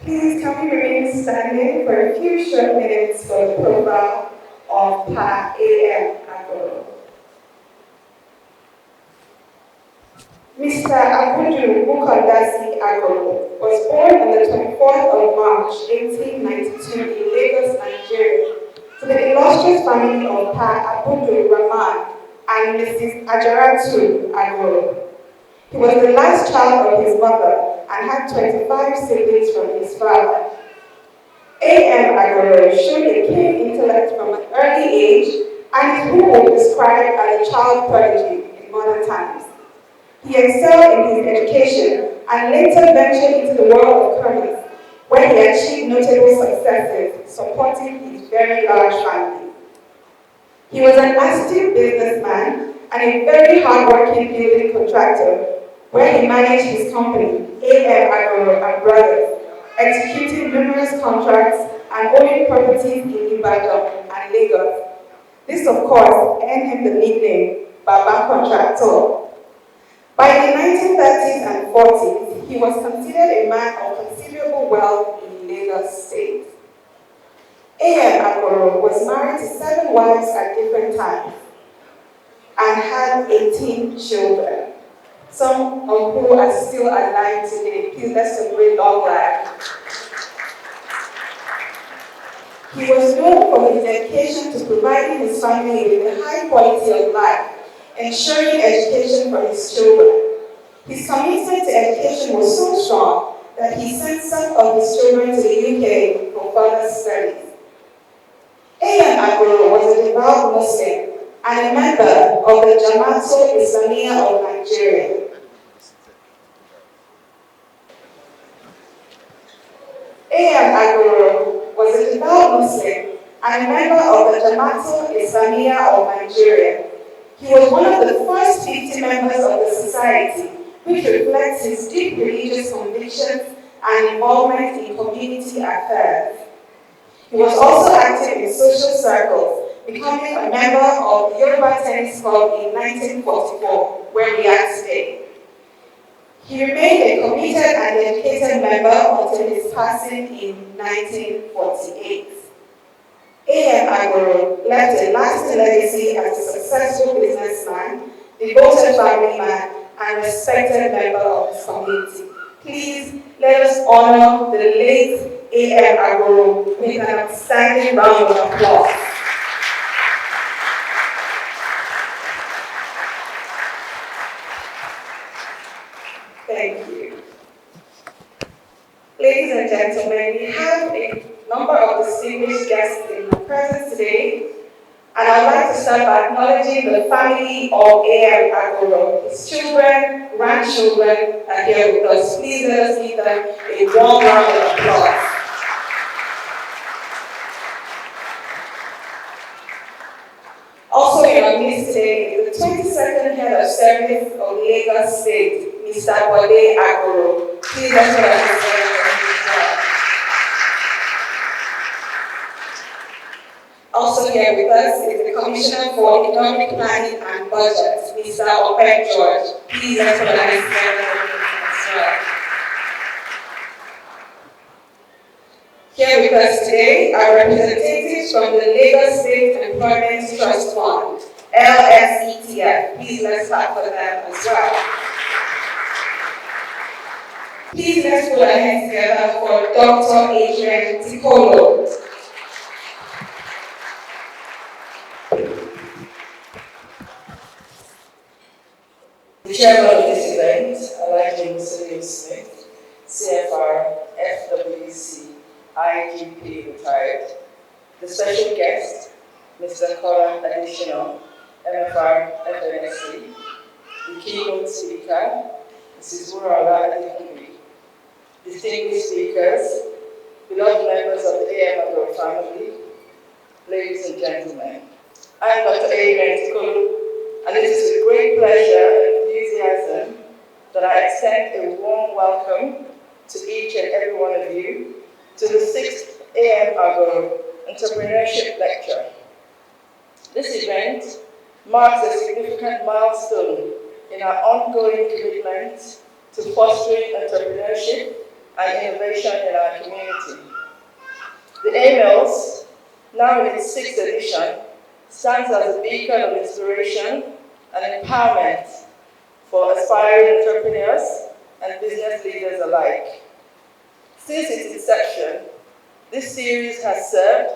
Please can we remain standing for a few short minutes for the profile of Pa A.M. Agoro. Mr. Abudu Mukandasi Agoro was born on the 24th of March 1892 in Lagos, Nigeria, to the illustrious family of Pa Abudu Rahman and Mrs. Ajaratu Agoro. He was the last child of his mother and had 25 siblings from his father. A.M. Agoro showed a keen intellect from an early age and is who was described as a child prodigy in modern times. He excelled in his education and later ventured into the world of commerce, where he achieved notable successes supporting his very large family. He was an astute businessman and a very hard-working building contractor, where he managed his company, A.M. Agoro and Brothers, executing numerous contracts and owning properties in Ibadan and Lagos. This, of course, earned him the nickname Baba Contractor. By the 1930s and 40s, he was considered a man of considerable wealth in Lagos State. A.M. Agoro was married to 7 wives at different times and had 18 children, some of whom are still alive today. Please let's celebrate long life. He was known for his dedication to providing his family with a high quality of life, ensuring education for his children. His commitment to education was so strong that he sent some of his children to the UK for further studies. A.M. Agoro was a devout Muslim and a member of the Jamaatul Islamiyah of Nigeria. A.M. Agoro was a devout Muslim and a member of the Jamaatul Islamiyah of Nigeria. He was one of the first 50 members of the society, which reflects his deep religious convictions and involvement in community affairs. He was also active in social circles, becoming a member of the Yoruba Tennis Club in 1944, where we are today. He remained a committed and dedicated member until his passing in 1948. A.M. Agoro left a lasting legacy as a successful businessman, devoted family man, and respected member of his community. Please let us honor the late A.M. Agoro with an outstanding round of applause. Thank you. Ladies and gentlemen, we have a number of distinguished guests in our presence today, and I'd like to start by acknowledging the family of A.M. Agoro. His children, grandchildren are here with us. Please let us give them a warm round of applause. Also in our midst today is the 22nd Head of Service of Lagos State, Mr. Bode Agoro. Please let's welcome him. Also here with us is the Commissioner for Economic Planning and Budget, Mr. Opek George. Please let's recognize him as well. Here with us today are representatives from the Lagos State Employment Trust Fund, LSETF. Please let's clap for them as well. Please let's put our hands together for Dr. Adrian Tikolo. The chairman of this event, Alhaji Muslim Smith, CFR, FWC, IGP retired. The special guest, Mr. Colin Additional, MFR, FNSC. The keynote speaker, Mrs. Urala Adikuri. Distinguished speakers, beloved members of the A.M. Agoro family, ladies and gentlemen. I am Dr. Adrian Tikolo, and it is with great pleasure and enthusiasm that I extend a warm welcome to each and every one of you to the 6th A.M. Agoro Entrepreneurship Lecture. This event marks a significant milestone in our ongoing commitment to fostering entrepreneurship and innovation in our community. AMELS, now in its sixth edition, stands as a beacon of inspiration and empowerment for aspiring entrepreneurs and business leaders alike. Since its inception, this series has served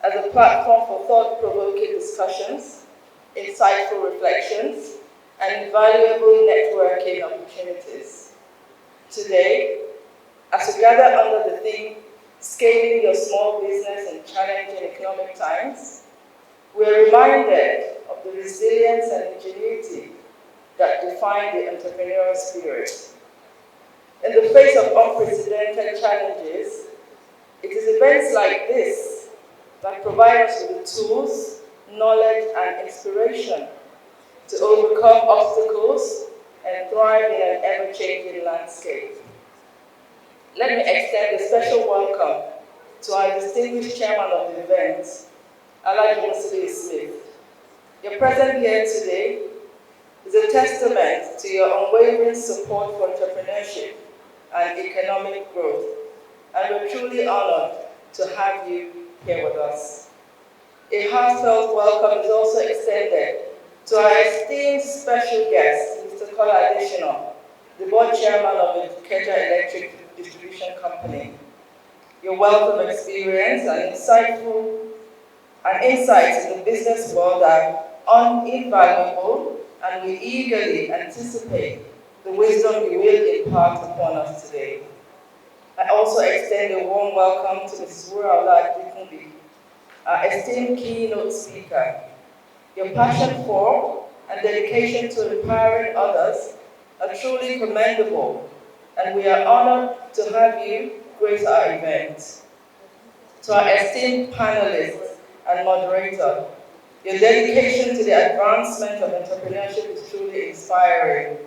as a platform for thought-provoking discussions, insightful reflections, and invaluable networking opportunities. Today, as we gather under the theme, Scaling Your Small Business in Challenging Economic Times, we are reminded of the resilience and ingenuity that define the entrepreneurial spirit. In the face of unprecedented challenges, it is events like this that provide us with the tools, knowledge, and inspiration to overcome obstacles and thrive in an ever-changing landscape. Let me extend a special welcome to our distinguished chairman of the event, Agoro Smith. Your presence here today is a testament to your unwavering support for entrepreneurship and economic growth, and we're truly honored to have you here with us. A heartfelt welcome is also extended to our esteemed special guest, Mr. Kola Additional, the board chairman of the Ikeja Electric Distribution Company. Your wealth of experience and insights in the business world are invaluable, and we eagerly anticipate the wisdom you will impart upon us today. I also extend a warm welcome to Mrs. Wuraola Dikunbi, our esteemed keynote speaker. Your passion for and dedication to empowering others are truly commendable, and we are honored to have you grace our event. To our esteemed panelists and moderator, your dedication to the advancement of entrepreneurship is truly inspiring.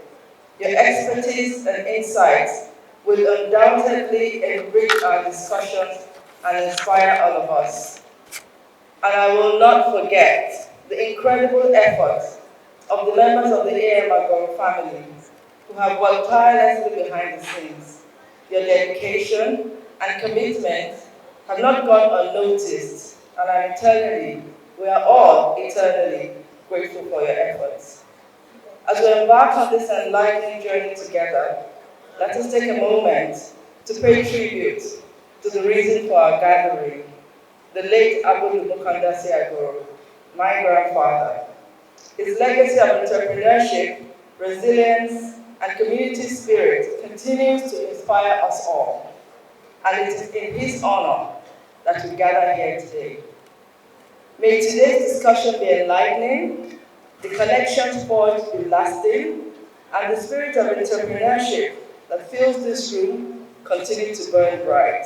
Your expertise and insights will undoubtedly enrich our discussions and inspire all of us. And I will not forget the incredible efforts of the members of the Agoro family who have worked tirelessly behind the scenes. Your dedication and commitment have not gone unnoticed, and we are all eternally grateful for your efforts. As we embark on this enlightening journey together, let us take a moment to pay tribute to the reason for our gathering, the late Agoro, my grandfather. His legacy of entrepreneurship, resilience, and community spirit continues to inspire us all, and it is in his honor that we gather here today. May today's discussion be enlightening, the connections forged be lasting, and the spirit of entrepreneurship that fills this room continue to burn bright.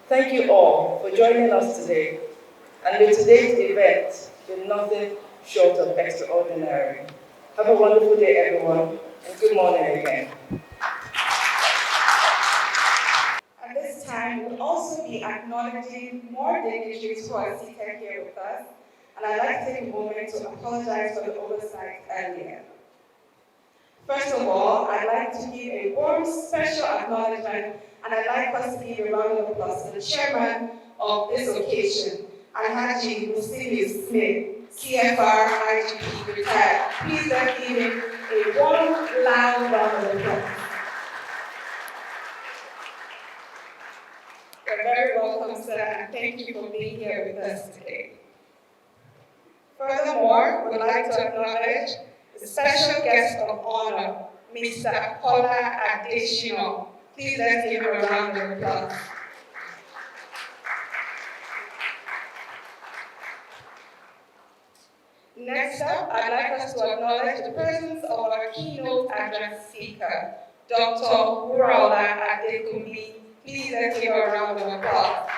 Thank you all for joining us today, and may today's event be nothing short of extraordinary. Have a wonderful day, everyone, and good morning again. At this time, we'll also be acknowledging more dignitaries who are seated here with us, and I'd like to take a moment to apologize for the oversight earlier. First of all, I'd like to give a warm special acknowledgement, and I'd like us to give a round of applause to the chairman of this occasion, Alhaji Musiliu Smith, CFR IGP retired. Please let's give him a warm, loud round of applause. You're very welcome, sir, and thank you for being here with us today. Furthermore, we'd like to acknowledge the special guest of honor, Mr. Kola Additional. Please let's give him a round of applause. Next up, I'd like us to acknowledge the presence of our keynote address speaker, Dr. Wuraola Adekunbi. Please let's give her a round of applause.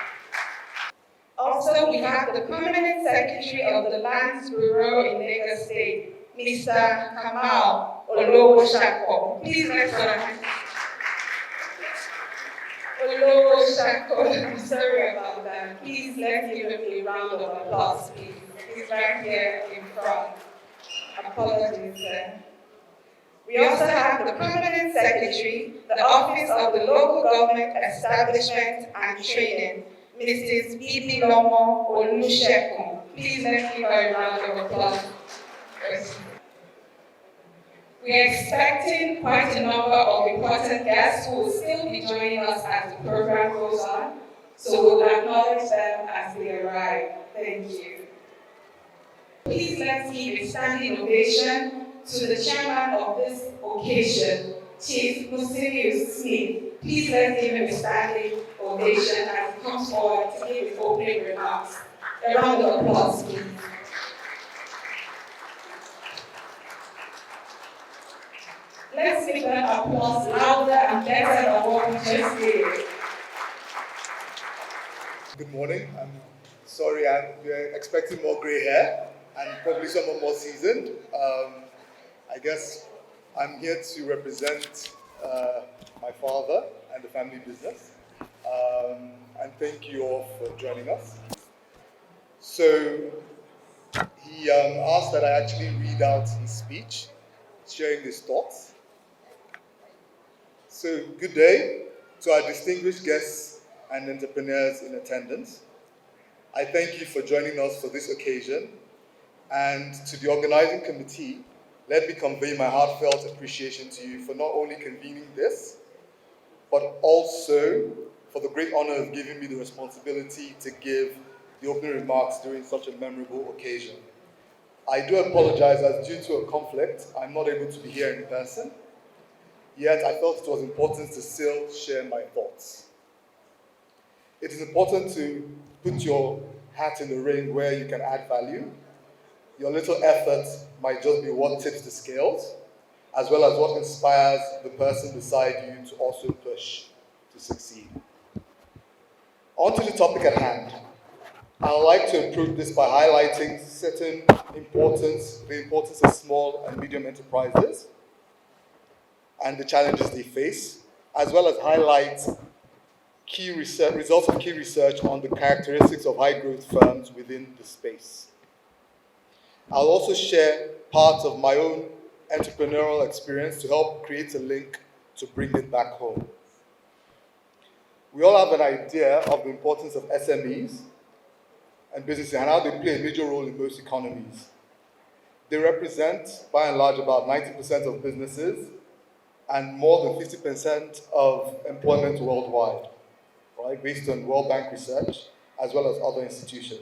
Also, we have the Permanent Secretary of the Lands Bureau in Lagos State, Mr. Kamal Olowoshako. Please let's Olowoshako, I'm sorry about that. Please let's give him a round of applause, please. He's right here in front. Apologies, sir. We also have the Permanent Secretary, the Office of the Local Government Establishment and Training, Mrs. Bibi Lomo Olushekun. Please let's give her a round of applause. We are expecting quite a number of important guests who will still be joining us as the program goes on, so we'll acknowledge them as they arrive. Thank you. Please let's give a standing ovation to the chairman of this occasion, Chief Musilius Smith. Please let's give him a standing ovation as he comes forward to give his opening remarks. A round of applause, please. Let's make that applause louder and better than what we just did. Good morning. I'm sorry, we're expecting more grey hair and probably someone more seasoned. I guess I'm here to represent my father and the family business. And thank you all for joining us. So he asked that I actually read out his speech, sharing his thoughts. So good day to our distinguished guests and entrepreneurs in attendance. I thank you for joining us for this occasion, and to the organizing committee, let me convey my heartfelt appreciation to you for not only convening this, but also for the great honor of giving me the responsibility to give the opening remarks during such a memorable occasion. I do apologize as due to a conflict, I'm not able to be here in person, yet I felt it was important to still share my thoughts. It is important to put your hat in the ring where you can add value. Your little effort might just be what tips the scales, as well as what inspires the person beside you to also push to succeed. On to the topic at hand. I would like to approach this by highlighting the importance of small and medium enterprises and the challenges they face, as well as highlight results of key research on the characteristics of high-growth firms within the space. I'll also share parts of my own entrepreneurial experience to help create a link to bring it back home. We all have an idea of the importance of SMEs and businesses and how they play a major role in most economies. They represent, by and large, about 90% of businesses and more than 50% of employment worldwide, right, based on World Bank research, as well as other institutions.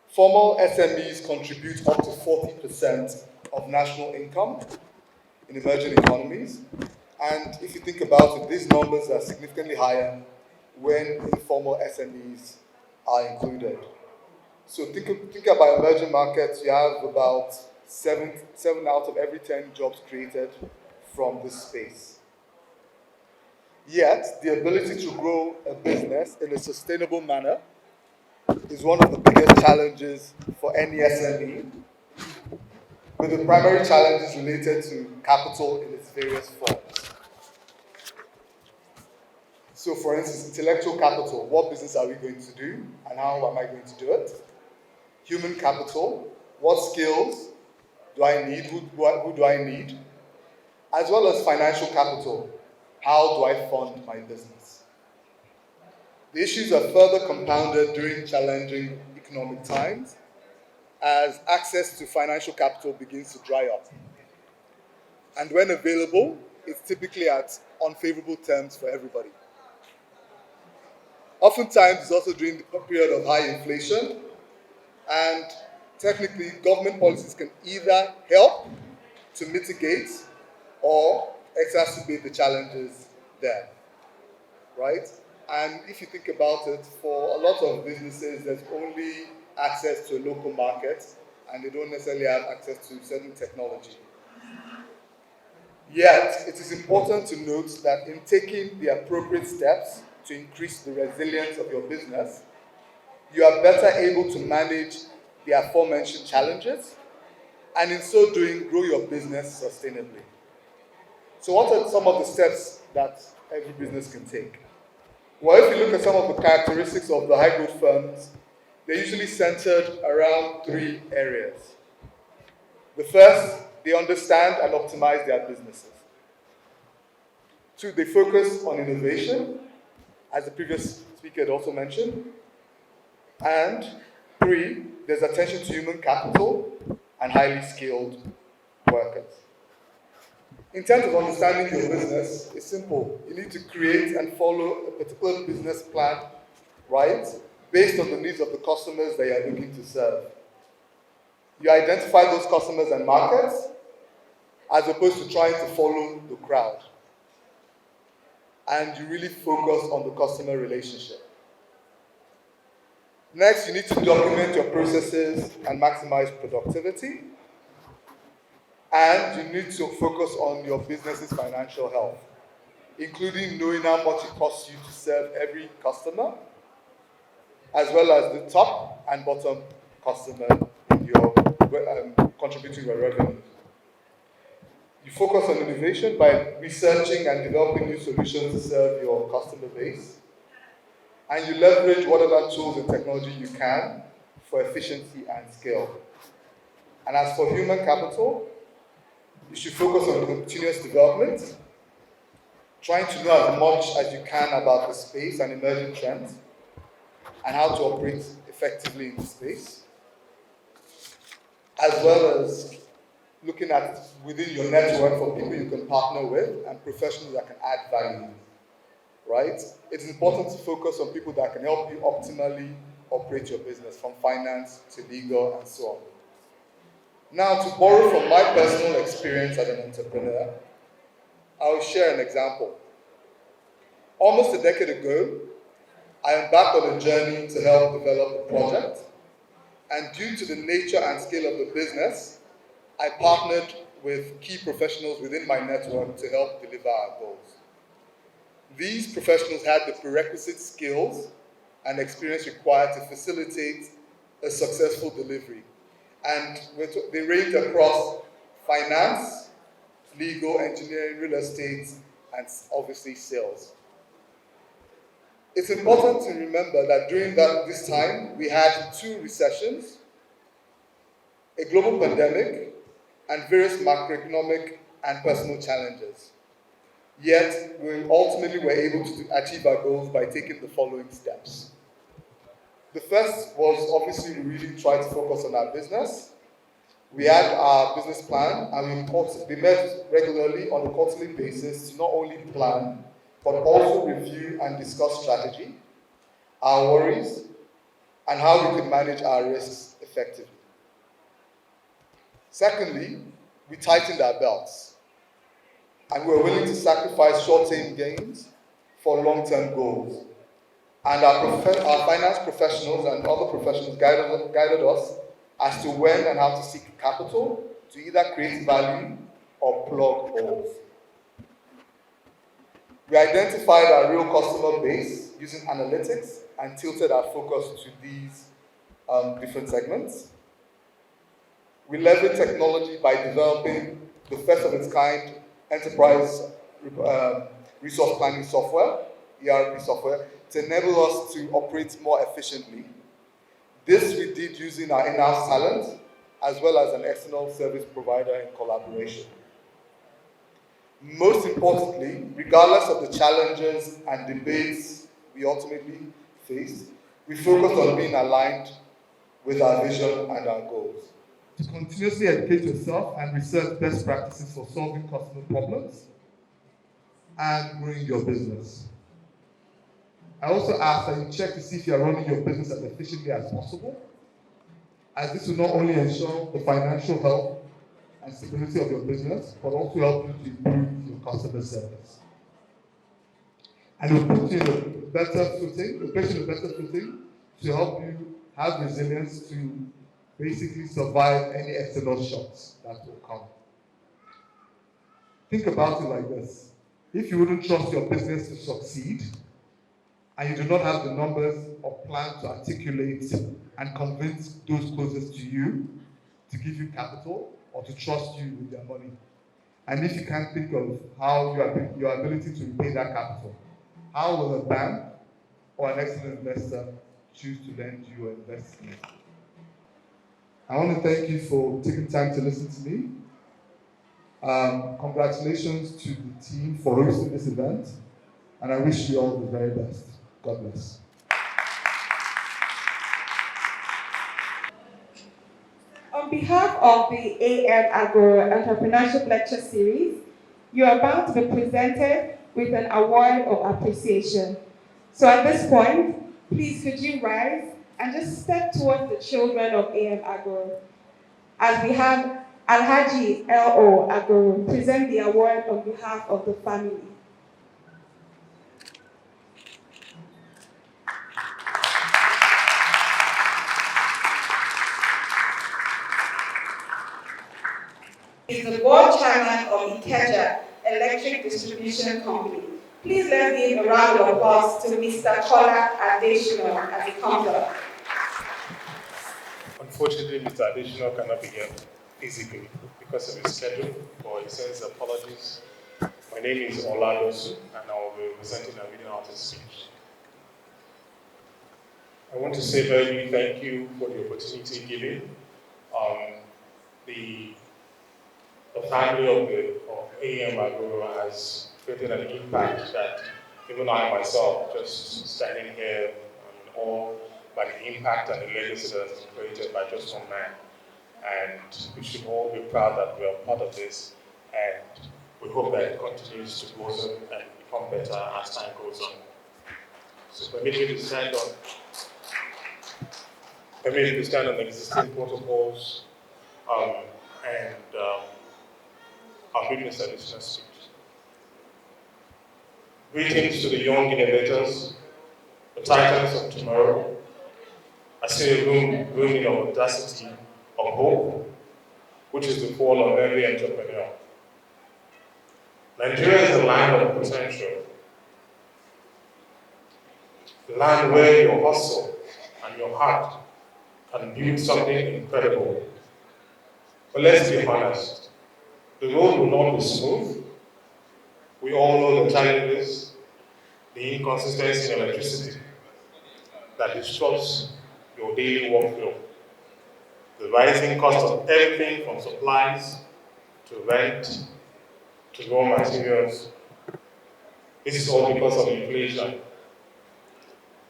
Formal SMEs contribute up to 40% of national income in emerging economies. And if you think about it, these numbers are significantly higher when informal SMEs are included. So think about emerging markets, you have about seven out of every 10 jobs created from this space. Yet, the ability to grow a business in a sustainable manner is one of the biggest challenges for any SME, with the primary challenges related to capital in its various forms. So, for instance, intellectual capital, what business are we going to do and how am I going to do it? Human capital, what skills do I need, who do I need? As well as financial capital, how do I fund my business? The issues are further compounded during challenging economic times as access to financial capital begins to dry up. And when available, it's typically at unfavorable terms for everybody. Oftentimes, it's also during the period of high inflation, and technically, government policies can either help to mitigate or exacerbate the challenges there, right? And if you think about it, for a lot of businesses, there's only access to a local market, and they don't necessarily have access to certain technology. Yet, it is important to note that in taking the appropriate steps to increase the resilience of your business, you are better able to manage the aforementioned challenges, and in so doing, grow your business sustainably. So what are some of the steps that every business can take? Well, if you look at some of the characteristics of the high-growth firms, they're usually centered around three areas. The first, they understand and optimize their businesses. Two, they focus on innovation. as the previous speaker had also mentioned. And 3, there's attention to human capital and highly skilled workers. In terms of understanding your business, it's simple. You need to create and follow a particular business plan, right, based on the needs of the customers that you're looking to serve. You identify those customers and markets as opposed to trying to follow the crowd. And you really focus on the customer relationship. Next, you need to document your processes and maximize productivity. And you need to focus on your business's financial health, including knowing how much it costs you to serve every customer, as well as the top and bottom customer in your contributing your revenue. You focus on innovation by researching and developing new solutions to serve your customer base. And you leverage whatever tools and technology you can for efficiency and scale. And as for human capital, you should focus on continuous development, trying to know as much as you can about the space and emerging trends, and how to operate effectively in the space, as well as looking at within your network for people you can partner with and professionals that can add value, right? It's important to focus on people that can help you optimally operate your business, from finance to legal and so on. Now, to borrow from my personal experience as an entrepreneur, I'll share an example. Almost a decade ago, I embarked on a journey to help develop a project, and due to the nature and scale of the business, I partnered with key professionals within my network to help deliver our goals. These professionals had the prerequisite skills and experience required to facilitate a successful delivery. And they ranged across finance, legal, engineering, real estate, and obviously sales. It's important to remember that during this time, we had 2 recessions, a global pandemic, and various macroeconomic and personal challenges. Yet, we ultimately were able to achieve our goals by taking the following steps. The first was obviously we really tried to focus on our business. We had our business plan, and we met regularly on a quarterly basis to not only plan, but also review and discuss strategy, our worries, and how we could manage our risks effectively. Secondly, we tightened our belts, and we were willing to sacrifice short-term gains for long-term goals. And our finance professionals and other professionals guided us as to when and how to seek capital to either create value or plug holes. We identified our real customer base using analytics and tilted our focus to these different segments. We leveraged technology by developing the first of its kind enterprise resource planning software, ERP software, to enable us to operate more efficiently. This we did using our in-house talent, as well as an external service provider in collaboration. Most importantly, regardless of the challenges and debates we ultimately faced, we focused on being aligned with our vision and our goals. To continuously educate yourself and research best practices for solving customer problems and growing your business. I also ask that you check to see if you are running your business as efficiently as possible, as this will not only ensure the financial health and stability of your business, but also help you to improve your customer service. And it will put you in a better footing to help you have resilience to basically survive any external shocks that will come. Think about it like this. If you wouldn't trust your business to succeed, and you do not have the numbers or plan to articulate and convince those closest to you to give you capital or to trust you with their money, and if you can't think of how your ability to repay that capital, how will a bank or an external investor choose to lend you or invest in it? I want to thank you for taking time to listen to me. Congratulations to the team for hosting this event, and I wish you all the very best. God bless. On behalf of the AM Agoro Entrepreneurship Lecture Series, you are about to be presented with an award of appreciation. So at this point, please could you rise and just step towards the children of AM Agoro as we have Alhaji L.O. Agoro present the award on behalf of the family. Is the board chairman of Ikeja Electric Distribution Company. Please let's give a round of applause to Mr. Kola Adeshino as he comes up. Unfortunately, Mr. Additional cannot be here physically because of his schedule, but he sends apologies. My name is Oladosu, and I will be presenting and reading out his speech. I want to say very big thank you for the opportunity given. The family of AM Agoro has created an impact that even I myself, just standing here, I'm in awe by the impact and the legacy that has been created by just one man. And we should all be proud that we are part of this, and we hope that it continues to blossom and become better as time goes on. So permit me to stand on existing protocols and our business additional speech. Greetings to the young innovators, the titans of tomorrow. I see a room of audacity, of hope, which is the fall of every entrepreneur. Nigeria is a land of potential, a land where your hustle and your heart can build something incredible. But let's be honest, the road will not be smooth. We all know the challenges, the inconsistency in electricity that disrupts your daily workflow, the rising cost of everything from supplies to rent to raw materials. This is all because of inflation.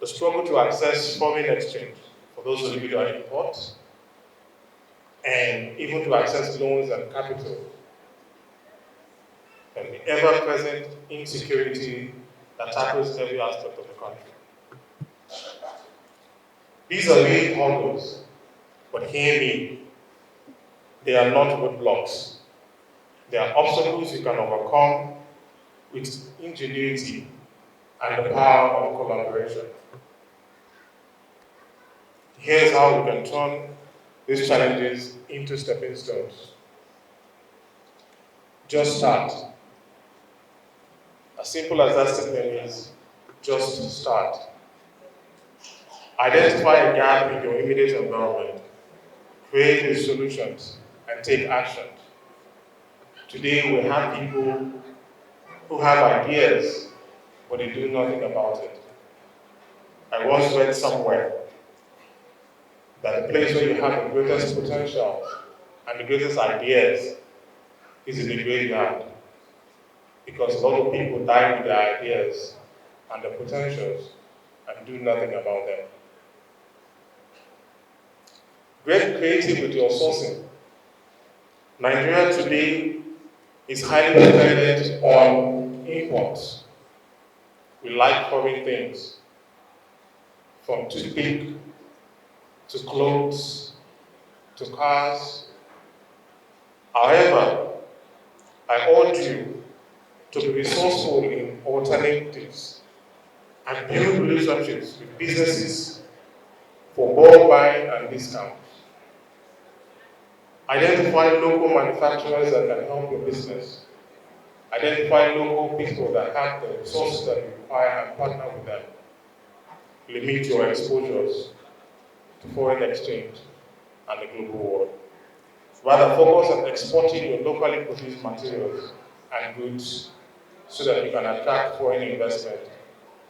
The struggle to access foreign exchange for those of you that import, and even to access loans and capital, and the ever-present insecurity that tackles every aspect of the country. These are real hurdles, but hear me, they are not roadblocks. They are obstacles you can overcome with ingenuity and the power of collaboration. Here's how we can turn these challenges into stepping stones. Just start. As simple as that statement is, just start. Identify a gap in your immediate environment, create the solutions, and take action. Today we have people who have ideas, but they do nothing about it. I once read somewhere that the place where you have the greatest potential and the greatest ideas is in the graveyard, because a lot of people die with their ideas and their potentials and do nothing about them. Get creative with your sourcing. Nigeria today is highly dependent on imports. We like foreign things, from toothpick to clothes to cars. However, I urge you to be resourceful in alternatives and build relationships with businesses for bulk buying and discounts. Identify local manufacturers that can help your business. Identify local people that have the resources that you require and partner with them. Limit your exposures to foreign exchange and the global world. Rather, focus on exporting your locally produced materials and goods so that you can attract foreign investment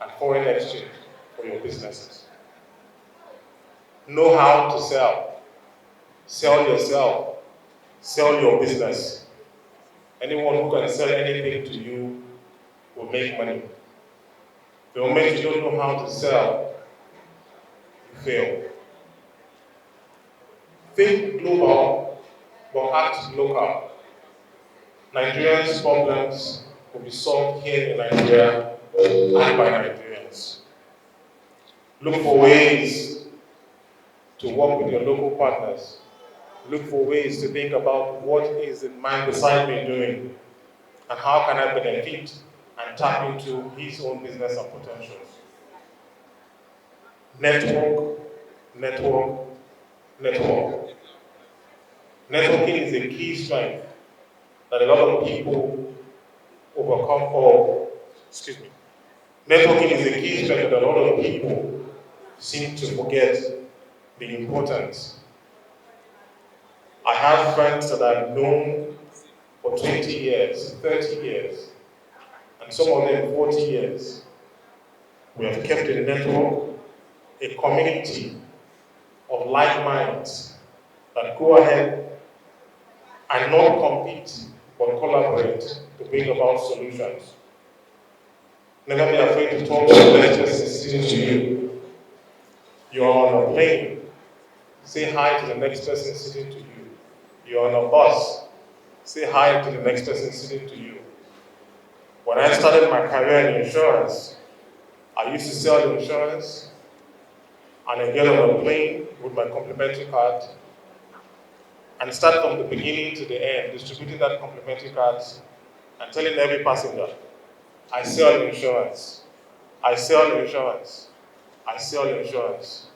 and foreign exchange for your businesses. Know how to sell. Sell yourself. Sell your business. Anyone who can sell anything to you will make money. The moment you don't know how to sell, you fail. Think global, but act local. Nigerians' problems will be solved here in Nigeria and by Nigerians. Look for ways to work with your local partners. Look for ways to think about what is the man beside me doing and how can I benefit and tap into his own business and potentials. Network, network, network. Networking is a key strength that a lot of people overcome or, excuse me, networking is a key strength that a lot of people seem to forget the importance. I have friends that I've known for 20 years, 30 years, and some of them 40 years. We have kept a network, a community of like minds that go ahead and not compete, but collaborate to bring about solutions. Never be afraid to talk to the next person sitting to you. You're on a plane, say hi to the next person sitting to you. You're on a bus, say hi to the next person sitting to you. When I started my career in insurance, I used to sell insurance, and I get on a plane with my complimentary card and start from the beginning to the end, distributing that complimentary cards and telling every passenger, I sell insurance, I sell insurance, I sell insurance.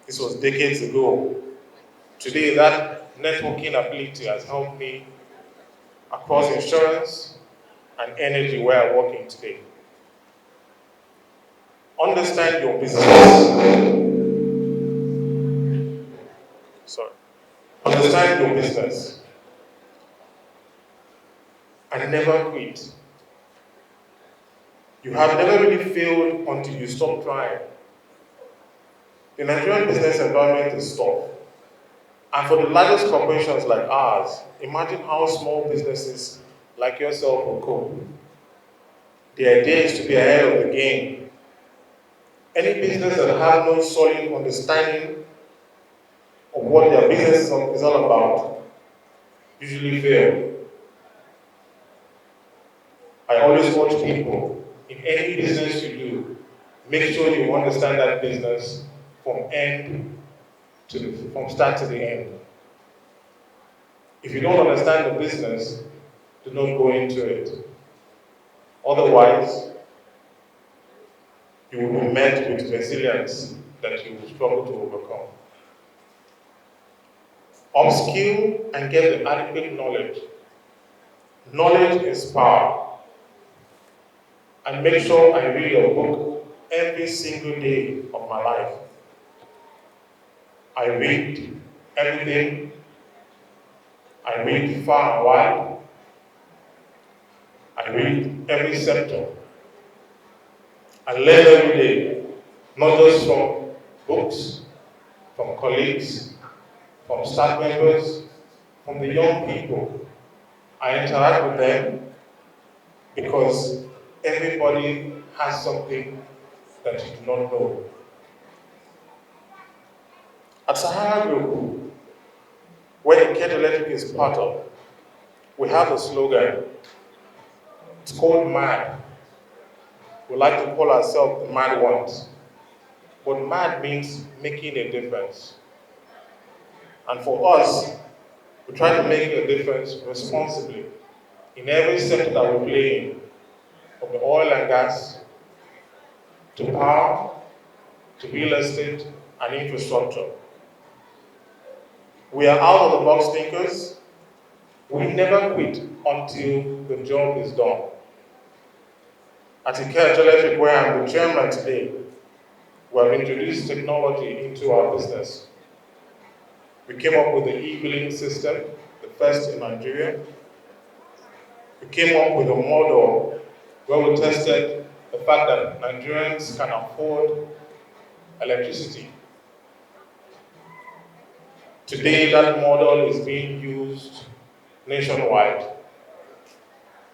This was decades ago. Today, that networking ability has helped me across insurance and energy where I work in today. Understand your business. Sorry. Understand your business and never quit. You have never really failed until you stop trying. The Nigerian business environment is tough. And for the largest corporations like ours, imagine how small businesses like yourself will cope. The idea is to be ahead of the game. Any business that has no solid understanding of what their business is all about usually fail. I always urge people, in any business you do, make sure you understand that business from start to the end. If you don't understand the business, do not go into it. Otherwise, you will be met with resilience that you will struggle to overcome. Upskill and get the adequate knowledge. Knowledge is power. And make sure I read a book every single day of my life. I read everything. I read far and wide. I read every sector. I learn every day, not just from books, from colleagues, from staff members, from the young people. I interact with them because everybody has something that you do not know. At Sahara Group, where Eket Electric is part of, we have a slogan. It's called MAD. We like to call ourselves the Mad Ones. But MAD means making a difference. And for us, we try to make a difference responsibly in every sector that we play in, from the oil and gas, to power, to real estate, and infrastructure. We are out of the box thinkers. We never quit until the job is done. At Eket Electric, where I'm the chairman today, we have introduced technology into our business. We came up with the e-billing system, the first in Nigeria. We came up with a model where we tested the fact that Nigerians can afford electricity. Today, that model is being used nationwide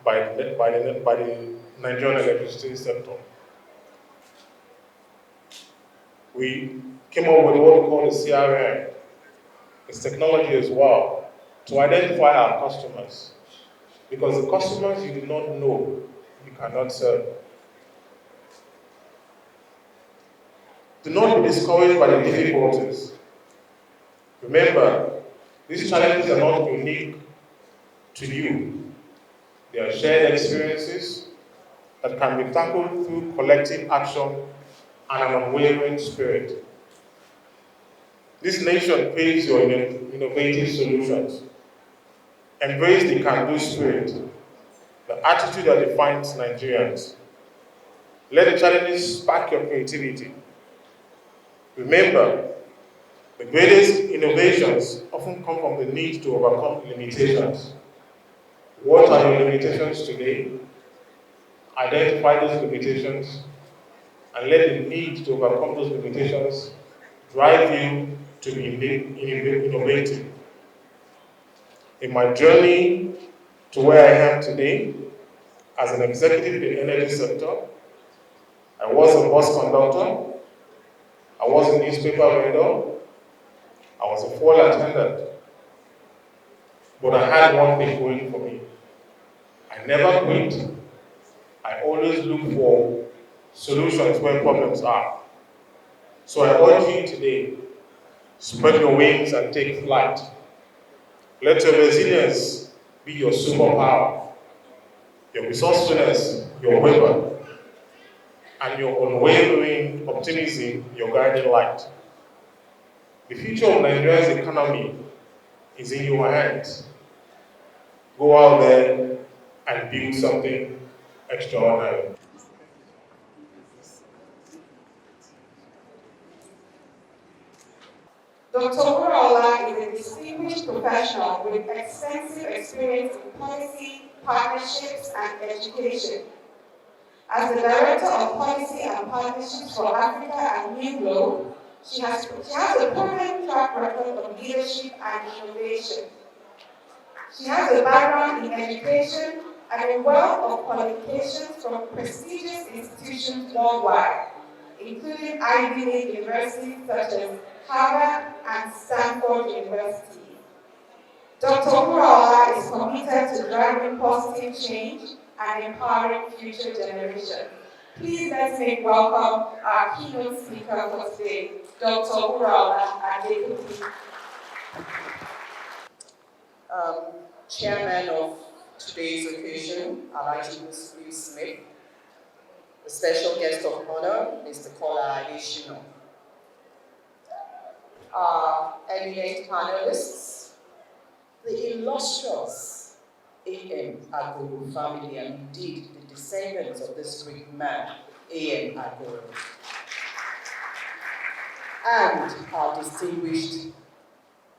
by the Nigerian electricity sector. we came up with what we call the CRM. It's technology as well, to identify our customers. Because the customers you do not know, you cannot serve. Do not be discouraged by the difficulties. Remember, these challenges are not unique to you. They are shared experiences that can be tackled through collective action and an unwavering spirit. This nation craves your innovative solutions. Embrace the can-do spirit, the attitude that defines Nigerians. Let the challenges spark your creativity. Remember, the greatest innovations often come from the need to overcome limitations. What are your limitations today? Identify those limitations and let the need to overcome those limitations drive you to be innovative. In my journey to where I am today, as an executive in the energy sector, I was a bus conductor, I was a newspaper vendor, I was a fuel attendant. But I had one thing going for me. I never quit. I always look for solutions where problems are. So I urge you today, spread your wings and take flight. Let your resilience be your superpower, your resourcefulness, your weapon, and your unwavering optimism, your guiding light. The future of Nigeria's economy is in your hands. Go out there and build something extraordinary. Dr. Uraola is a distinguished professional with extensive experience in policy, partnerships, and education. As the Director of Policy and Partnerships for Africa and New Globe, she has a proven track record of leadership and innovation. She has a background in education and a wealth of qualifications from prestigious institutions worldwide, including Ivy League universities such as Harvard and Stanford University. Dr. Uraola is committed to driving positive change and empowering future generations. Please let's make welcome our keynote speaker for today, Dr. Uraola Adekunle. Chairman of today's occasion, Alhaji Muslim Smith, the special guest of honor, Mr. Kola Adeshino, our eminent panelists, the illustrious A.M. Agoro family, and indeed the descendants of this great man, A.M. Agoro, and our distinguished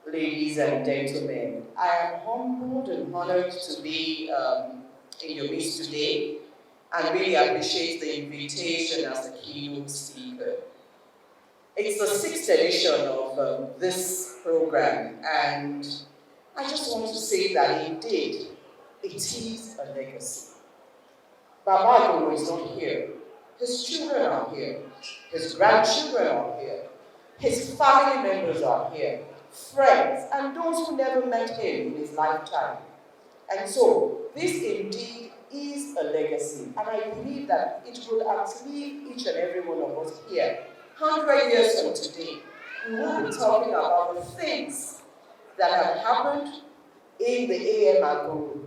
ladies and gentlemen. I am humbled and honored to be in your midst today, and really appreciate the invitation as the keynote speaker. It's the sixth edition of this program, and I just want to say that indeed, it is a legacy. Baba Agoro is not here. His children are here. His grandchildren are here. His family members are here. Friends, and those who never met him in his lifetime. And so, this indeed is a legacy, and I believe that it will outlive each and every one of us here. 100 years from today, we will be talking about the things that have happened in the A.M. Agoro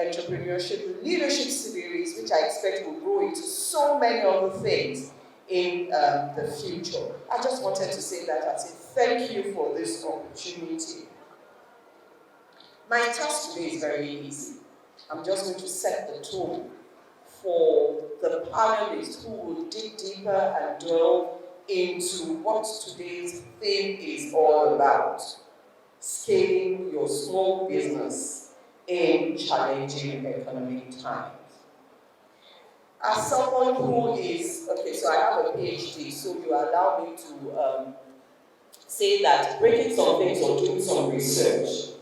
Entrepreneurship Leadership Series, which I expect will grow into so many other things in the future. I just wanted to say that and say thank you for this opportunity. My task today is very easy. I'm just going to set the tone for the panelists who will dig deeper and delve into what today's theme is all about: scaling your small business in challenging economic times. As someone who is, okay, so I have a PhD, so you allow me to say that breaking some things or doing some research,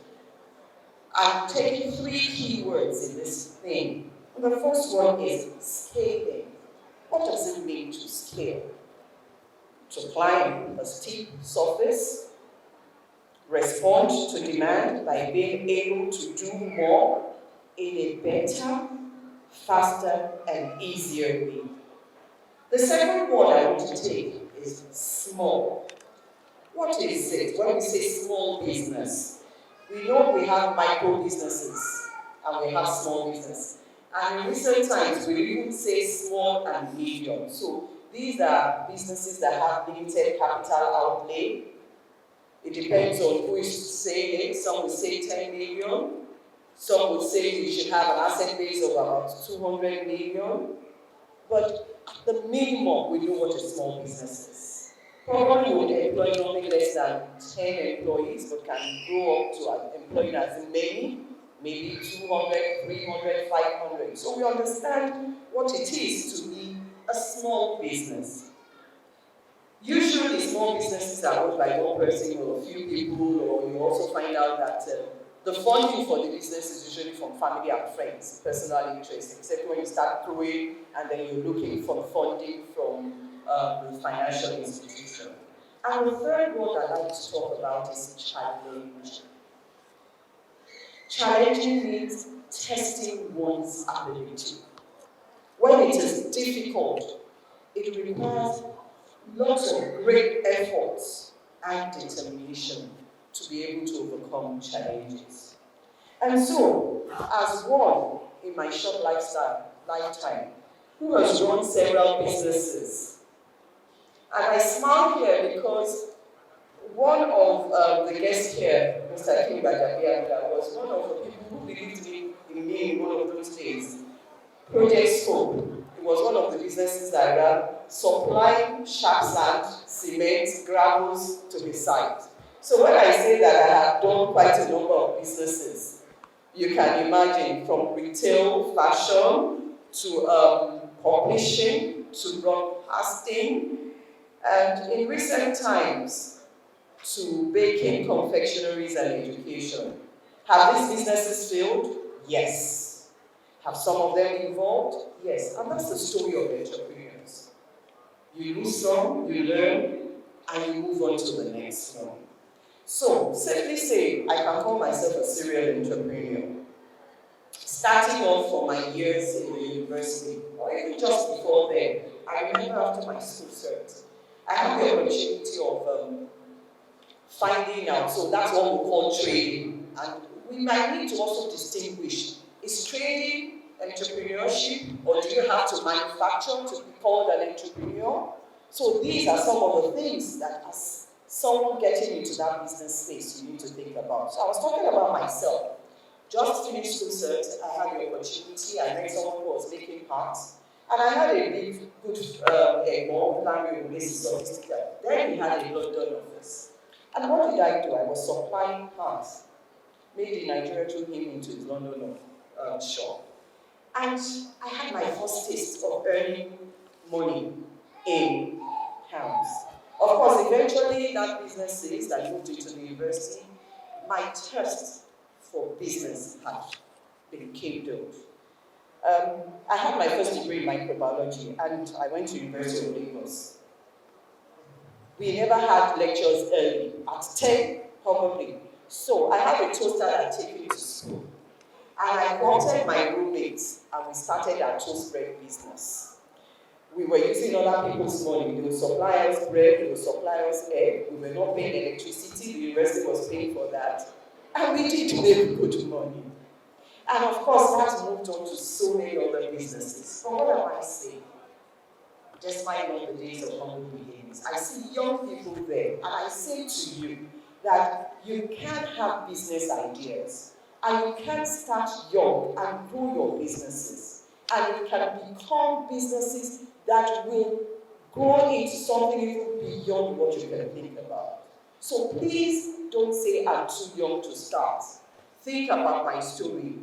I'm taking three keywords in this thing. The first one is scaling. What does it mean to scale? to climb a steep surface, respond to demand by being able to do more in a better, faster, and easier way. The second word I want to take is small. What is it when we say small business? We know we have micro businesses and we have small business. And in recent times, we even say small and medium. So these are businesses that have limited capital outlay. It depends on who is saying it. Some will say 10 million. Some would say we should have an asset base of about 200 million. But at the minimum, we know what a small business is. Probably would employ nothing less than 10 employees, but can grow up to employing as many, maybe 200, 300, 500. So we understand what it is to be a small business. Usually, small businesses are owned by one person or a few people, or you also find out that the funding for the business is usually from family and friends, personal interest, except when you start growing and then you're looking for funding from the financial institution. And the third word I'd like to talk about is challenge. Challenging means testing one's ability. When it is difficult, it requires lots of great efforts and determination to be able to overcome challenges. And so, as one in my short lifetime, who has run several businesses, and I smile here because one of the guests here, Mr. Kimbajabianga, was one of the people who believed in me in one of those days. Project Scope. It was one of the businesses that I ran, supplying sharp sand, cement, gravels to the site. So when I say that I have done quite a number of businesses, you can imagine from retail, fashion, to publishing, to broadcasting, and in recent times, to baking, confectionaries, and education. Have these businesses failed? Yes. Have some of them evolved? Yes. And that's the story of entrepreneurs. You lose some, you learn, and you move on to the next one. So, safely say, I can call myself a serial entrepreneur. Starting off from my years in the university, or even just before then, I remember after my school cert, I had the opportunity of finding out, so that's what we call trading. And we might need to also distinguish, is trading entrepreneurship, or do you have to manufacture to be called an entrepreneur? So these are some of the things that as someone getting into that business space you need to think about. So I was talking about myself. Just finished school cert, I had the opportunity, I met someone who was making parts, and I had a big, good more planning basis sophisticated. Then he had a London office. And what did I do? I was supplying parts made in Nigeria, took him into his London shop. And I had my first taste of earning money in pounds. Of course, eventually that business says I moved into the university. My thirst for business had been kindled. I had my first degree in microbiology, and I went to University of Lagos. We never had lectures early, at 10 probably. So I had a toaster that I take to school. And I wanted my roommates, and we started our toast bread business. We were using other people's money. They would supply us bread, they would supply us egg. We were not paying electricity, the university was paying for that. And we did make good money. And of course, that moved on to so many other businesses. But what am I saying? Despite all the days of humble beginnings, I see young people there, and I say to you that you can have business ideas, and you can start young and grow your businesses, and it can become businesses that will grow into something even beyond what you can think about. So please don't say I'm too young to start. Think about my story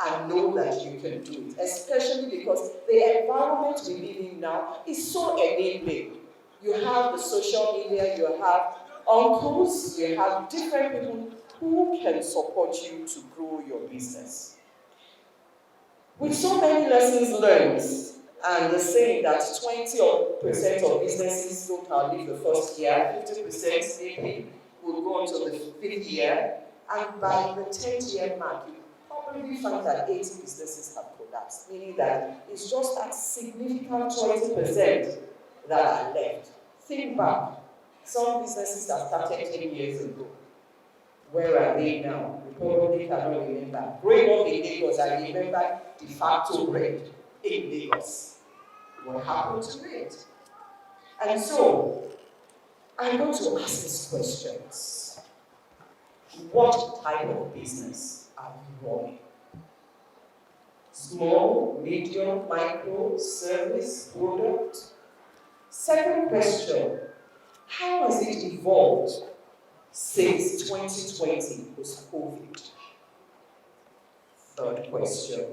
and know that you can do it, especially because the environment we live in now is so enabling. You have the social media, you have uncles, you have different people who can support you to grow your business. With so many lessons learned, And the saying that 20% of businesses don't outlive the first year, 50% maybe will go on to the fifth year, and by the 10th year mark, you probably find that 80 businesses have collapsed, meaning that it's just that significant 20% that are left. Think back. Some businesses that started 10 years ago, where are they now? You probably cannot remember. Growing up in Lagos, I remember de facto bread in Lagos. What happened to it? And so, I'm going to ask these questions. What type of business are you running? Small, medium, micro, service, product? Second question, how has it evolved since 2020 post-COVID? Third question,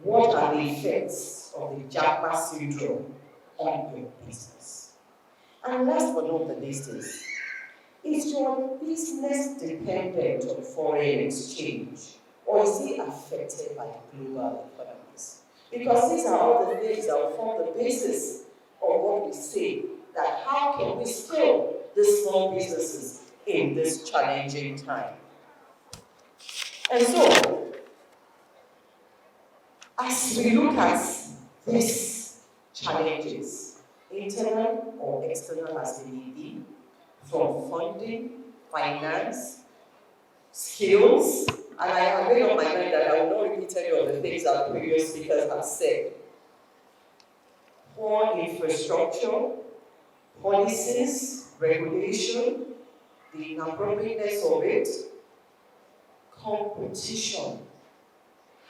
what are the effects of the Japa syndrome on your business? And last but not the least is your business dependent on foreign exchange, or is it affected by global economies? Because these are all the things that will form the basis of what we say, that how can we scale the small businesses in this challenging time? And so, as we look at these challenges, internal or external as they may be, from funding, finance, skills, and I have made up my mind that I will not repeat any of the things that previous speakers have said. Poor infrastructure, policies, regulation, the inappropriateness of it, competition,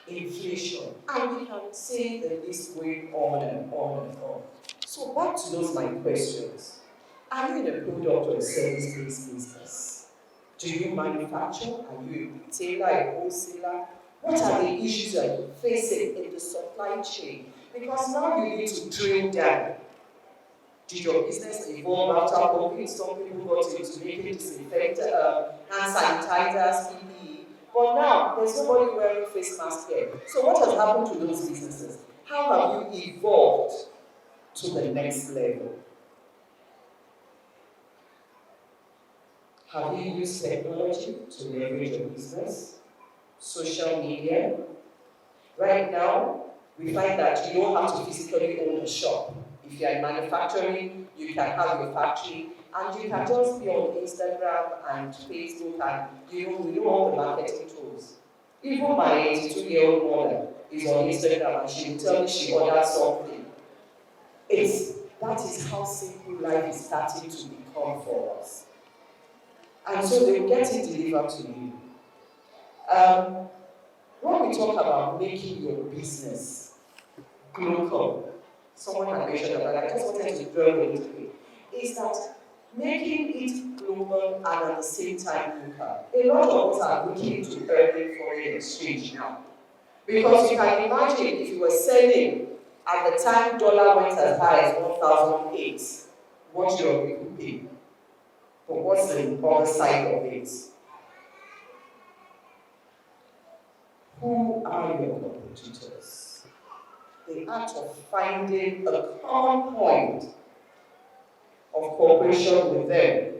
inflation, and we can say the list going on and on and on. So back to those my questions. Are you in a product or a service-based business? Do you manufacture? Are you a retailer, a wholesaler? What are the issues that you're facing in the supply chain? Because now you need to drill down. Did your business evolve after COVID? Some people got into making disinfectant, hand sanitizers, PPE. But now, there's nobody wearing face masks here. So what has happened to those businesses? How have you evolved to the next level? Have you used technology to leverage your business? Social media? Right now, we find that you don't have to physically own a shop. If you're in manufacturing, you can have your factory, and you can just be on Instagram and Facebook, and we know all the marketing tools. Even my 82-year-old mother is on Instagram, and she will tell me she ordered something. That is how simple life is starting to become for us. And so they will get it delivered to you. When we talk about making your business global, someone had mentioned that, but I just wanted to dwell into it, is that making it global and at the same time local. A lot of us are looking to earning foreign exchange now. Because you can imagine if you were selling at the time dollar went as high as 1,008, what you're recouping. But what's the other side of it? Who are your competitors? The art of finding a common point of cooperation with them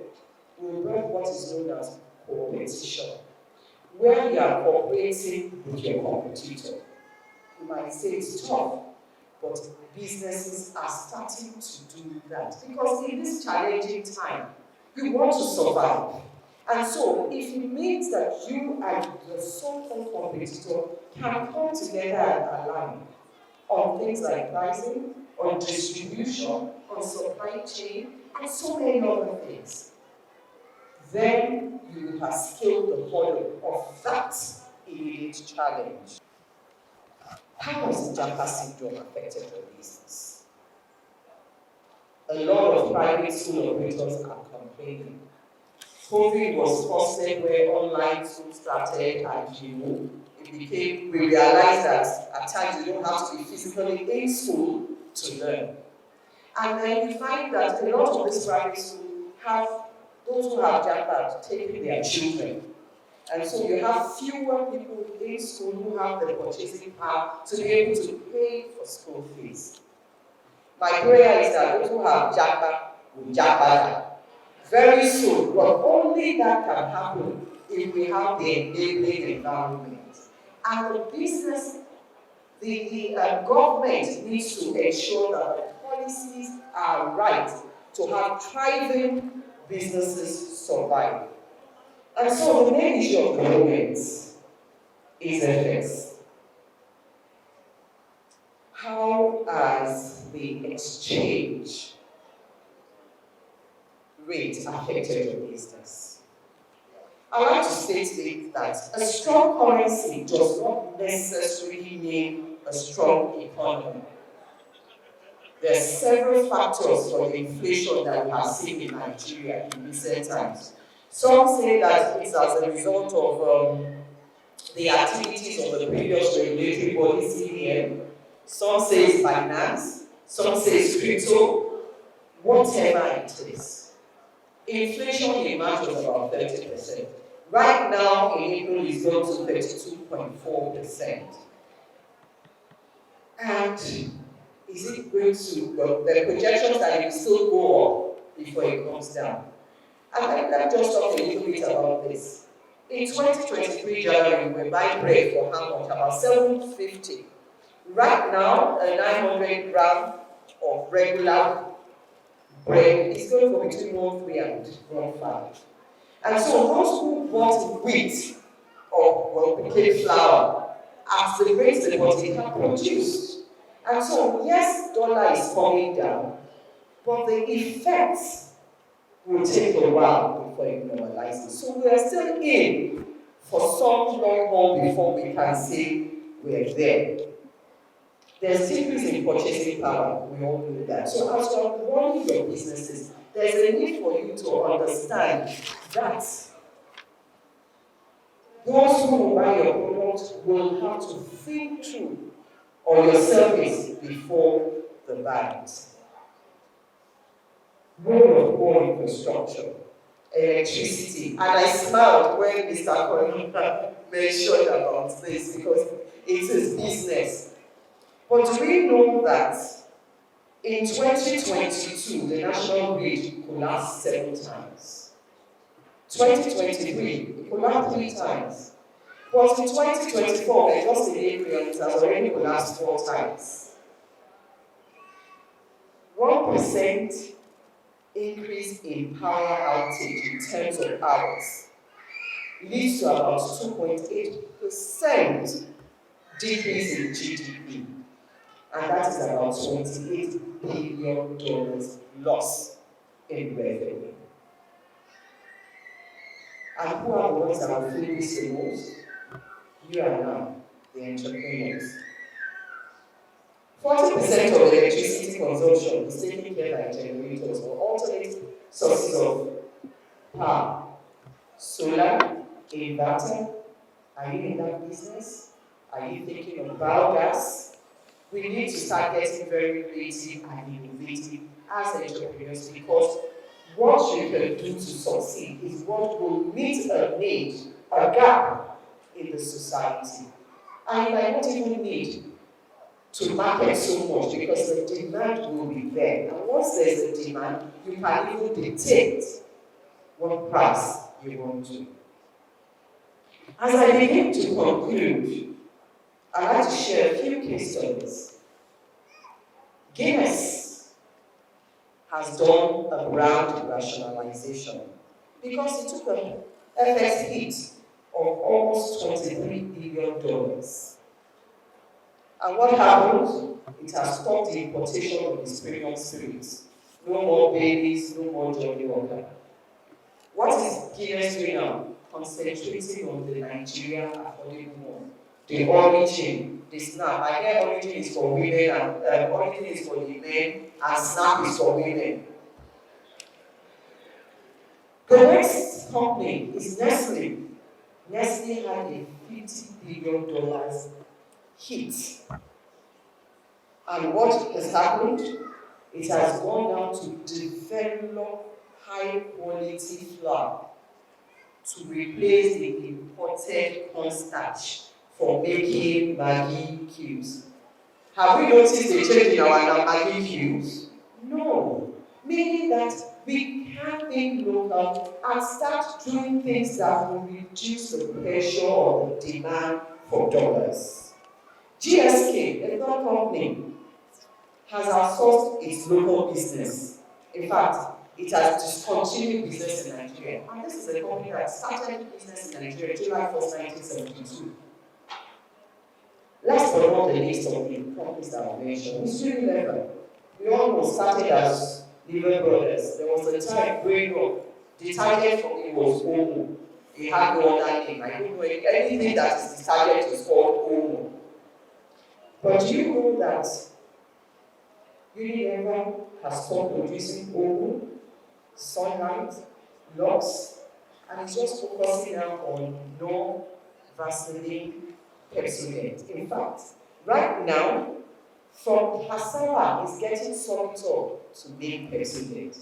will bring what is known as competition, where you are cooperating with your competitor. You might say it's tough, but businesses are starting to do that because in this challenging time, you want to survive. And so, if it means that you and your so-called competitor can come together and align on things like pricing, on distribution, on supply chain, and so many other things, then you have scaled the hurdle of that immediate challenge. How has the Japa syndrome affected your business? A lot of private school operators are complaining. COVID was fostered where online school started, and we realized that at times you don't have to be physically in school to learn. And then you find that a lot of these private schools have those who have Japa taking their children. And so you have fewer people in school who have the purchasing power to be able to pay for school fees. My prayer is that those who have japa will japa very soon, but only that can happen if we have the enabling environment. And the business, the government needs to ensure that the policies are right to have thriving businesses survive. And so the main issue of the moment is FX. How has the exchange rate affected your business? I like to state that a strong currency does not necessarily mean a strong economy. There are several factors for the inflation that we have seen in Nigeria in recent times. Some say that it's as a result of the activities of the previous regulatory body, CBN. Some say it's finance, some say it's crypto, whatever it is. Inflation in March was about 30%. Right now, in April, it's gone to 32.4%. And is it going to, well, the projections that it will still go up before it comes down. And let me just talk a little bit about this. In 2023 January, we were buying bread for how much? About 750. Right now, a 900 gram of regular bread is going for between 1.3 and 1.5. And so those who bought wheat or well, became flour, at the rate the body can produce. And so, yes, dollar is coming down, but the effects will take a while before it normalizes. So we are still in for some long haul before we can say we're there. There's decrease in purchasing power, we all know that. So as you're running your businesses, there's a need for you to understand that those who will buy your product will have to think through or your service before the buys. Role of core infrastructure, electricity. And I smiled when Mr. Konika mentioned about this because it is business. But do we know that in 2022, the national grid collapsed 7 times? 2023, it collapsed 3 times. But in 2024, we're just in April, and it has already collapsed 4 times. 1% increase in power outage in terms of hours leads to about 2.8% decrease in GDP. And that is about $28 billion loss in revenue. And who are the ones that will feel this the most? You are now, the entrepreneurs. 40% of electricity consumption is taken care by generators or alternate sources of power. Solar, inverter. Are you in that business? Are you thinking of biogas? We need to start getting very creative and innovative as entrepreneurs because what you can do to succeed is what will meet a need, a gap in the society. And you might not even need to market so much because the demand will be there. And once there's a demand, you can even dictate what price you want to. As I begin to conclude, I'd like to share a few case studies. Guinness has done a brand rationalization because it took an FX hit of almost $23 billion. And what happened? It has stopped the importation of its premium spirits. No more babies, no more Johnny Walker. What is Guinness doing now? Concentrating on the Nigeria affordable one. The origin, the snap. I hear origin is for women and origin is for the men and snap is for women. The next company is Nestle. Nestle had a $50 billion hit. And what has happened? It has gone down to develop high quality flour to replace the imported cornstarch for making Maggi cubes. Have we noticed a change in our Maggi cubes? No. Meaning that we can think local and start doing things that will reduce the pressure or the demand for dollars. GSK, a third company, has outsourced its local business. In fact, it has discontinued business in Nigeria. And this is a company that started business in Nigeria July 1st, 1972. Last but not the least of the companies that I mentioned, is Unilever. We almost started as Lever Brothers. There was a time growing up, detergent for me was Omo. It had no other name. I don't know anything that is detergent is called Omo. But do you know that Unilever has stopped producing Omo, Sunlight, Lux, and it's just focusing now on no Vaseline, Pepsodent. In fact, right now, from cassava is getting softer to make Pepsodent.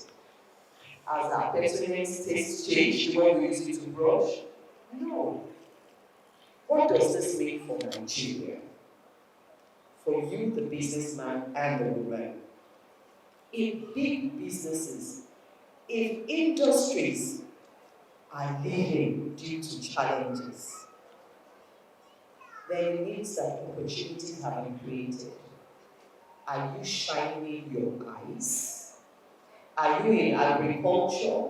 As our Pepsodent taste changed when we use it to brush? No. What does this mean for Nigeria? For you, the businessman and the woman? If big businesses, if industries are leaving due to challenges, then it means that opportunities have been created. Are you shining your eyes? Are you in agriculture?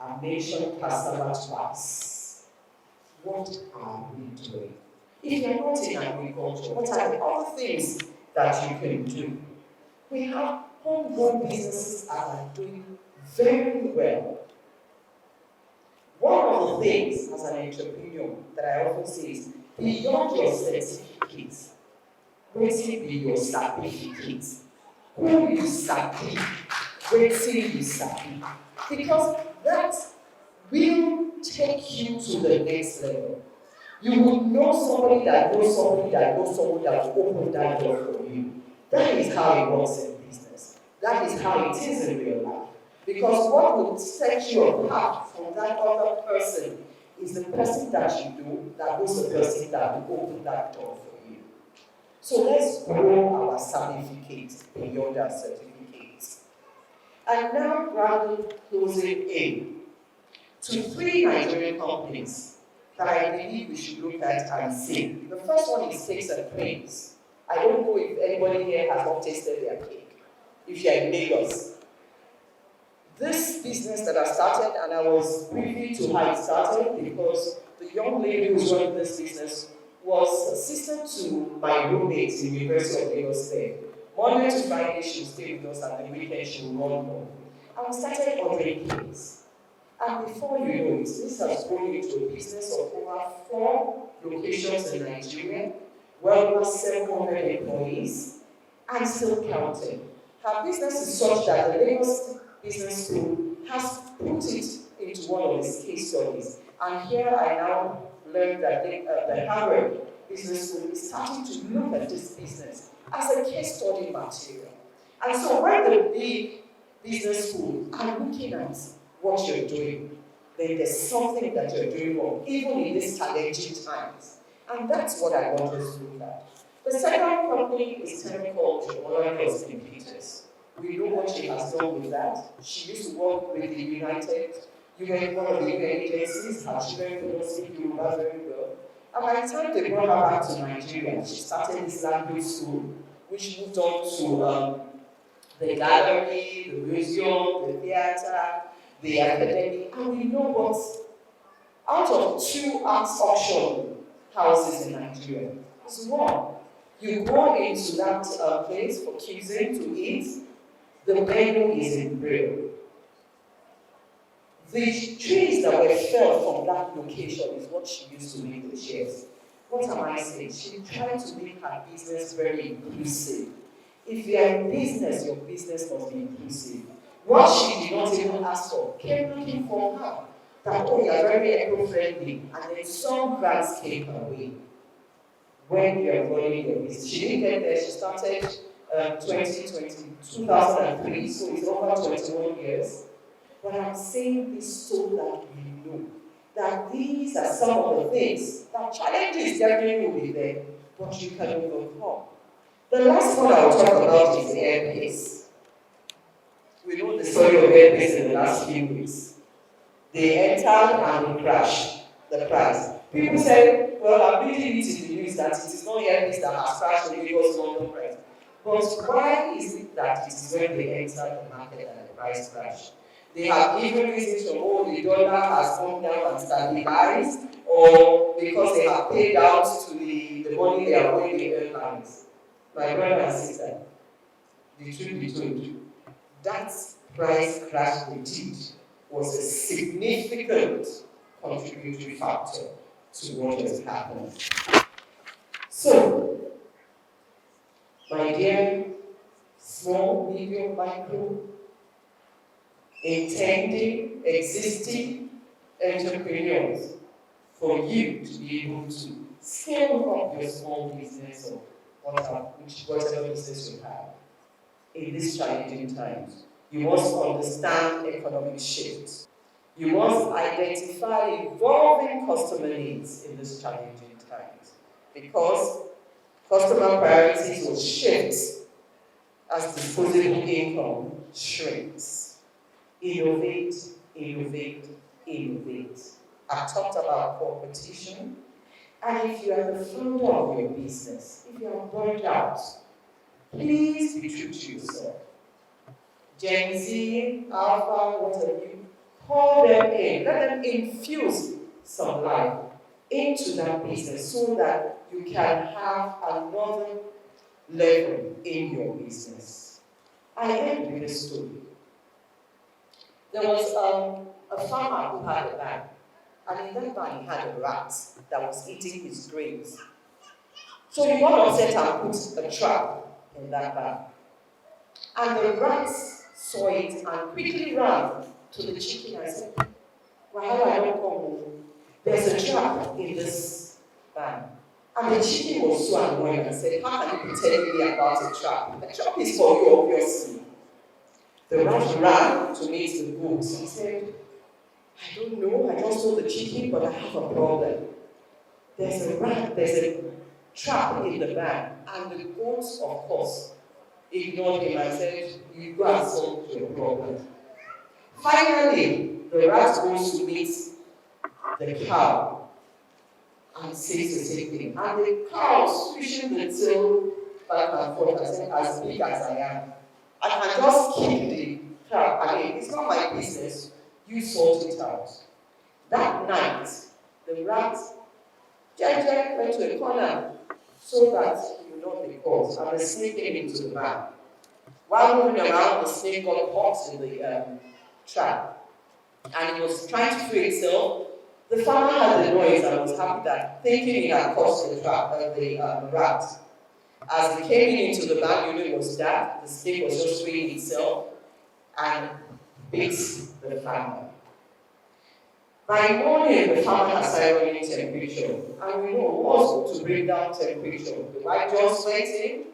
I mentioned cassava twice. What are we doing? If you're not in agriculture, what are the other things that you can do? We have homegrown businesses that are doing very well. One of the things as an entrepreneur that I often say is beyond your certificates, waiting be your certificates. Who you sabi, waiting you sabi. Because that will take you to the next level. You will know somebody that knows somebody that knows somebody that will open that door for you. That is how it works in business. That is how it is in real life. Because what will set you apart from that other person is the person that you know that knows the person that will open that door for you. So let's grow our certificates beyond our certificates. And now, rather closing in to 3 Nigerian companies that I believe we should look at and see. The first one is Cakes and Creams. I don't know if anybody here has not tasted their cake. If you're in Lagos. This business that I started, and I was privy to how it started because the young lady who's running this business was assistant to my roommate in the University of Lagos there. Monday to Friday, she would stay with us, and the weekend she would run home. And we started ordering cakes. And before you know it, this has grown into a business of over 4 locations in Nigeria, well over 700 employees, and still counting. Her business is such that the Lagos Business School has put it into one of its case studies. And here I now learned that the Harvard Business School is starting to look at this business as a case study material. And so when the big business schools are looking at what you're doing, then there's something that you're doing wrong, even in these challenging times. And that's what I want us to look at. The second company is Teleculture, Olani Austin Peters. We know what she has done with that. She used to work with the United, one of the UN agencies. Her children could not speak Yoruba very well. And by the time they brought her back to Nigeria, she started this language school, which moved on to the gallery, the museum, the theater, the academy. And we know what, out of 2 arts auction houses in Nigeria, it's one. You go into that place for cuisine to eat, the menu is in braille. The trees that were felled from that location is what she used to make the chairs. What am I saying? She tried to make her business very inclusive. If you are in business, your business must be inclusive. What she did not even ask for came looking for her. That, oh, you are very eco-friendly. And then some grants came her way. When you are running your business. She didn't get there, she started 2003, so it's over 21 years. But I'm saying this so that we know that these are some of the things that challenges definitely will be there, but you can overcome. The last one I will talk about is airpace. We know the story of airpace in the last few weeks. They entered and they crashed the price. People said, well, I'm reading it in the news that it is not airpace that has crashed the Lagos London price. But why is it that it is when they enter the market that the price crashed? They have given reasons from, oh, the dollar has come down and stabilized, or because they have paid out to the money they are owing the airlines. My brother and sister, the truth be told, that price crash we did was a significant contributory factor to what has happened. So, my dear small, medium, micro, intending, existing entrepreneurs, for you to be able to scale up your small business or whatever business you have in these challenging times. You must understand economic shifts. You must identify evolving customer needs in these challenging times because customer priorities will shift as disposable income shrinks. Innovate, innovate, innovate. I've talked about competition, and if you are the founder of your business, if you are burned out, please be true to yourself. Gen Z, Alpha, what have you, call them in, let them infuse some life into that business so that you can have another level in your business. I end with a story. There was a farmer who had a barn, and in that barn he had a rat that was eating his grains. So he got upset and put a trap in that barn. And the rats saw it and quickly ran to the chicken and said, "Why I don't come home? There's a trap in this barn." And the chicken was so annoyed and said, "How can you be telling me about a trap? The trap is for you, obviously." The rat ran to meet the goats and said, "I don't know, I just saw the chicken, but I have a problem. There's a trap in the barn." And the goats, of course, ignored him and said, "You go and solve your problem." Finally, the rat goes to meet the cow and says the same thing. And the cow swishing the tail back and forth and saying, "As big as I am, I can just kick the cow. I mean, it's not my business. You sort it out." That night, the rat went to a corner so that he would not be caught, and the snake came into the barn. While moving around, the snake got caught in the trap, and it was trying to free itself. The farmer heard the noise and was happy that, thinking he had caught the trap, the rat. As it came into the barn, it was dark. The snake was just freeing itself and bit the farmer. By morning, the farmer had started running temperature, and we know what to bring down temperature. The wife just went in,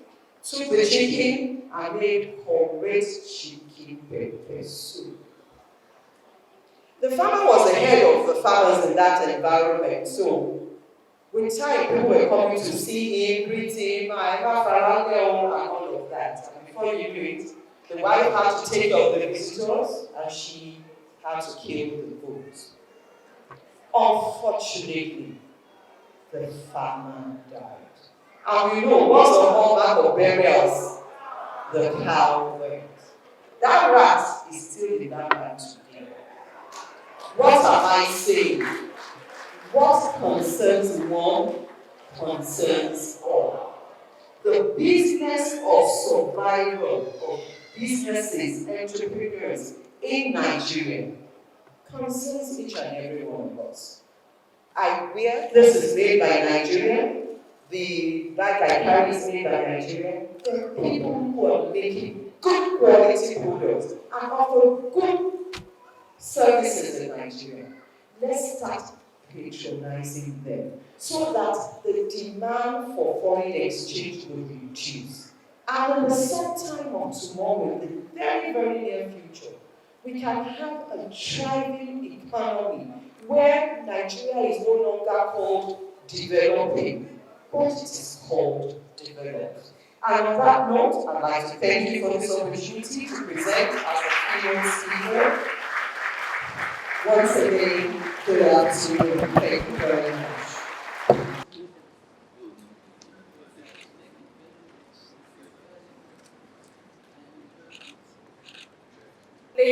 took the chicken, and made correct chicken pepper soup. The farmer was the head of the farmers in that environment, so with time, people were coming to see him, greet him, and all of that. And before you knew it, the wife had to take care of the visitors, and she had to kill the goats. Unfortunately, the farmer died. And we know what's the hallmark of burials? The cow went. That rat is still in that man today. What am I saying? What concerns one concerns all. The business of survival of businesses, entrepreneurs in Nigeria concerns each and every one of us. I wear, this is made by Nigeria, the bag I carry is made by Nigeria. There are people who are making good quality products and offer good services in Nigeria. Let's start patronizing them so that the demand for foreign exchange will reduce. And in the sometime of tomorrow, in the very, very near future, we can have a thriving economy where Nigeria is no longer called developing, but it is called developed. And on that note, I'd like to thank you for this opportunity to present as a keynote speaker. Once again, good afternoon. Thank you very much.